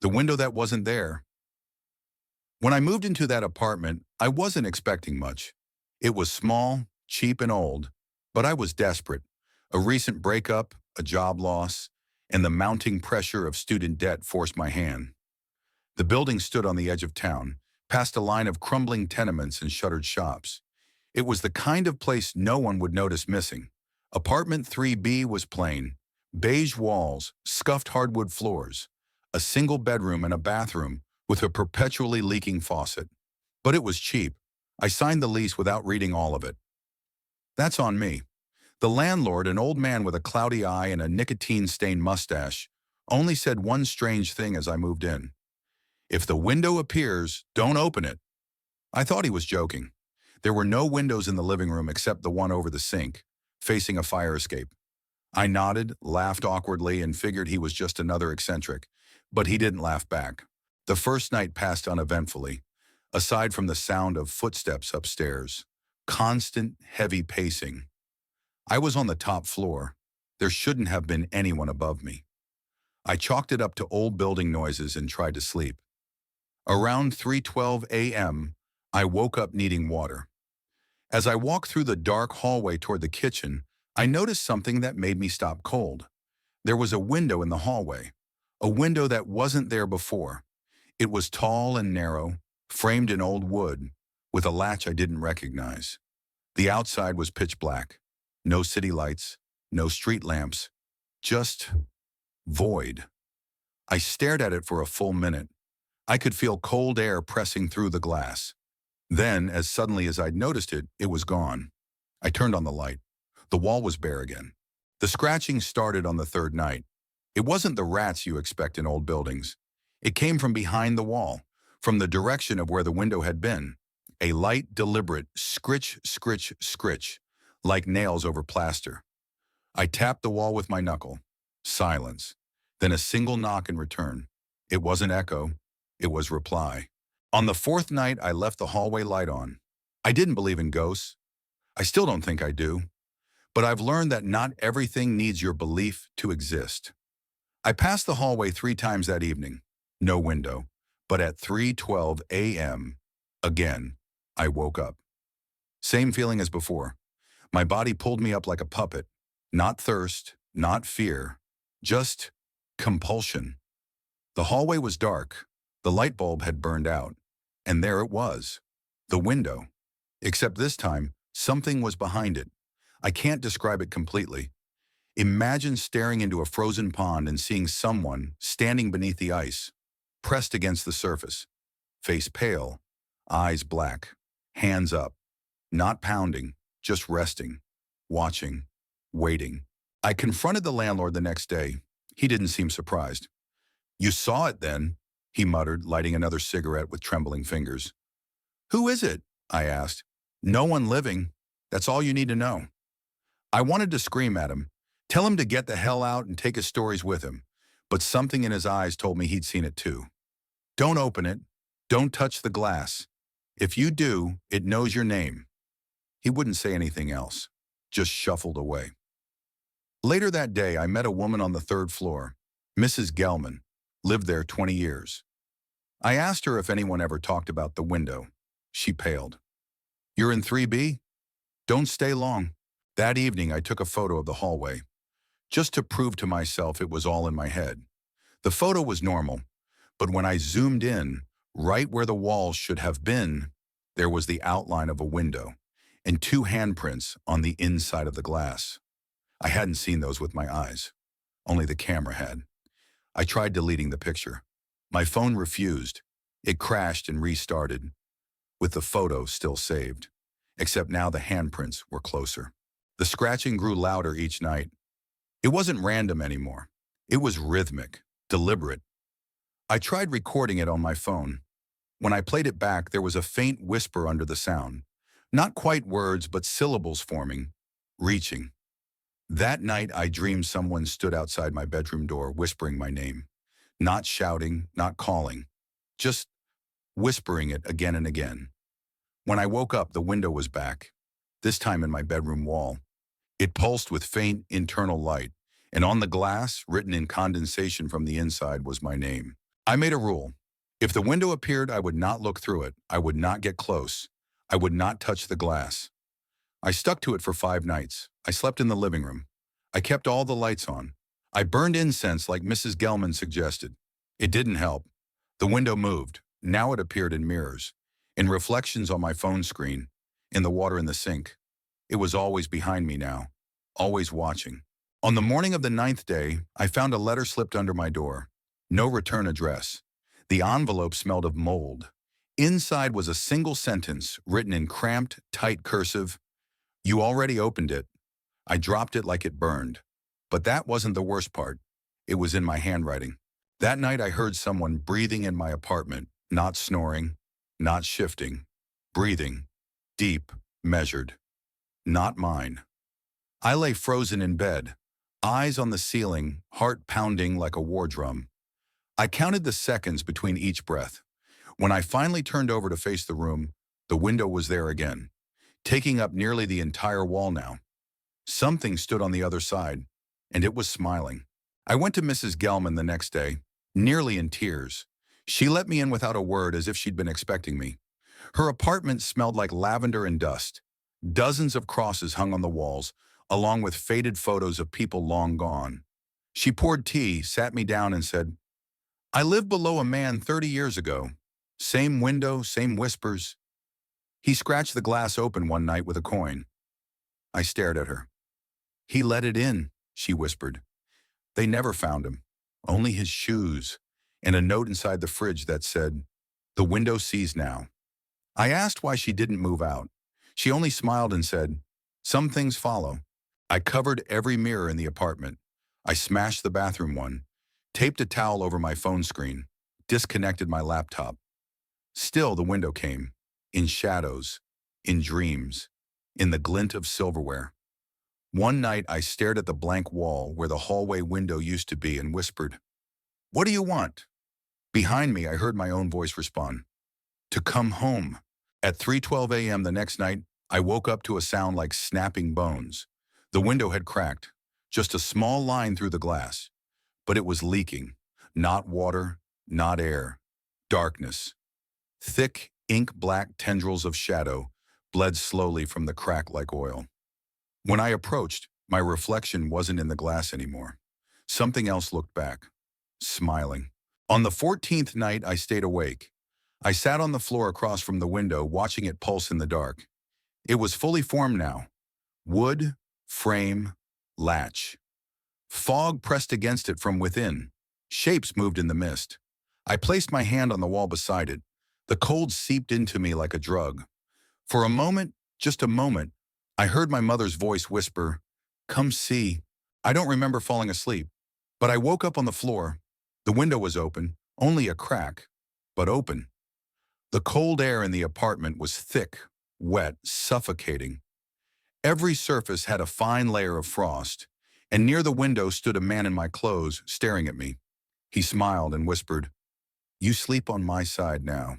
The window that wasn't there. When I moved into that apartment, I wasn't expecting much. It was small, cheap, and old, but I was desperate. A recent breakup, a job loss, and the mounting pressure of student debt forced my hand. The building stood on the edge of town, past a line of crumbling tenements and shuttered shops. It was the kind of place no one would notice missing. Apartment 3B was plain, beige walls, scuffed hardwood floors, a single bedroom and a bathroom with a perpetually leaking faucet. But it was cheap. I signed the lease without reading all of it. That's on me. The landlord, an old man with a cloudy eye and a nicotine-stained mustache, only said one strange thing as I moved in. If the window appears, don't open it. I thought he was joking. There were no windows in the living room except the one over the sink, facing a fire escape. I nodded, laughed awkwardly, and figured he was just another eccentric, but he didn't laugh back. The first night passed uneventfully, aside from the sound of footsteps upstairs. Constant, heavy pacing. I was on the top floor. There shouldn't have been anyone above me. I chalked it up to old building noises and tried to sleep. Around 3:12 a.m., I woke up needing water. As I walked through the dark hallway toward the kitchen, I noticed something that made me stop cold. There was a window in the hallway, a window that wasn't there before. It was tall and narrow, framed in old wood, with a latch I didn't recognize. The outside was pitch black. No city lights, no street lamps, just void. I stared at it for a full minute. I could feel cold air pressing through the glass. Then, as suddenly as I'd noticed it, it was gone. I turned on the light. The wall was bare again. The scratching started on the third night. It wasn't the rats you expect in old buildings. It came from behind the wall, from the direction of where the window had been. A light, deliberate scritch, scritch, scritch, like nails over plaster. I tapped the wall with my knuckle. Silence. Then a single knock in return. It wasn't echo. It was reply. On the fourth night, I left the hallway light on. I didn't believe in ghosts. I still don't think I do. But I've learned that not everything needs your belief to exist. I passed the hallway 3 times that evening. No window. But at 3:12 a.m., again, I woke up. Same feeling as before. My body pulled me up like a puppet. Not thirst, not fear, just compulsion. The hallway was dark. The light bulb had burned out. And there it was. The window. Except this time, something was behind it. I can't describe it completely. Imagine staring into a frozen pond and seeing someone standing beneath the ice, pressed against the surface. Face pale, eyes black, hands up. Not pounding, just resting, watching, waiting. I confronted the landlord the next day. He didn't seem surprised. "You saw it then," he muttered, lighting another cigarette with trembling fingers. "Who is it?" I asked. "No one living. That's all you need to know." I wanted to scream at him, tell him to get the hell out and take his stories with him, but something in his eyes told me he'd seen it too. "Don't open it. Don't touch the glass. If you do, it knows your name." He wouldn't say anything else, just shuffled away. Later that day, I met a woman on the 3rd floor, Mrs. Gelman, lived there 20 years. I asked her if anyone ever talked about the window. She paled. "You're in 3B? Don't stay long." That evening, I took a photo of the hallway, just to prove to myself it was all in my head. The photo was normal, but when I zoomed in, right where the walls should have been, there was the outline of a window and 2 handprints on the inside of the glass. I hadn't seen those with my eyes. Only the camera had. I tried deleting the picture. My phone refused. It crashed and restarted, with the photo still saved, except now the handprints were closer. The scratching grew louder each night. It wasn't random anymore. It was rhythmic, deliberate. I tried recording it on my phone. When I played it back, there was a faint whisper under the sound. Not quite words, but syllables forming, reaching. That night, I dreamed someone stood outside my bedroom door, whispering my name. Not shouting, not calling, just whispering it again and again. When I woke up, the window was back, this time in my bedroom wall. It pulsed with faint internal light, and on the glass, written in condensation from the inside, was my name. I made a rule. If the window appeared, I would not look through it. I would not get close. I would not touch the glass. I stuck to it for 5 nights. I slept in the living room. I kept all the lights on. I burned incense like Mrs. Gelman suggested. It didn't help. The window moved. Now it appeared in mirrors, in reflections on my phone screen, in the water in the sink. It was always behind me now, always watching. On the morning of the 9th day, I found a letter slipped under my door. No return address. The envelope smelled of mold. Inside was a single sentence written in cramped, tight cursive. You already opened it. I dropped it like it burned. But that wasn't the worst part. It was in my handwriting. That night I heard someone breathing in my apartment, not snoring, not shifting, breathing, deep, measured. Not mine. I lay frozen in bed, eyes on the ceiling, heart pounding like a war drum. I counted the seconds between each breath. When I finally turned over to face the room, the window was there again, taking up nearly the entire wall now. Something stood on the other side, and it was smiling. I went to Mrs. Gelman the next day, nearly in tears. She let me in without a word, as if she'd been expecting me. Her apartment smelled like lavender and dust. Dozens of crosses hung on the walls, along with faded photos of people long gone. She poured tea, sat me down, and said, I lived below a man 30 years ago. Same window, same whispers. He scratched the glass open one night with a coin. I stared at her. He let it in, she whispered. They never found him. Only his shoes, and a note inside the fridge that said, The window sees now. I asked why she didn't move out. She only smiled and said, Some things follow. I covered every mirror in the apartment. I smashed the bathroom one, taped a towel over my phone screen, disconnected my laptop. Still the window came, in shadows, in dreams, in the glint of silverware. One night I stared at the blank wall where the hallway window used to be and whispered, What do you want? Behind me I heard my own voice respond, To come home. At 3:12 a.m. the next night, I woke up to a sound like snapping bones. The window had cracked, just a small line through the glass. But it was leaking. Not water, not air. Darkness. Thick, ink-black tendrils of shadow bled slowly from the crack like oil. When I approached, my reflection wasn't in the glass anymore. Something else looked back, smiling. On the 14th night, I stayed awake. I sat on the floor across from the window, watching it pulse in the dark. It was fully formed now. Wood, frame, latch. Fog pressed against it from within. Shapes moved in the mist. I placed my hand on the wall beside it. The cold seeped into me like a drug. For a moment, just a moment, I heard my mother's voice whisper, Come see. I don't remember falling asleep, but I woke up on the floor. The window was open, only a crack, but open. The cold air in the apartment was thick, wet, suffocating. Every surface had a fine layer of frost, and near the window stood a man in my clothes, staring at me. He smiled and whispered, You sleep on my side now.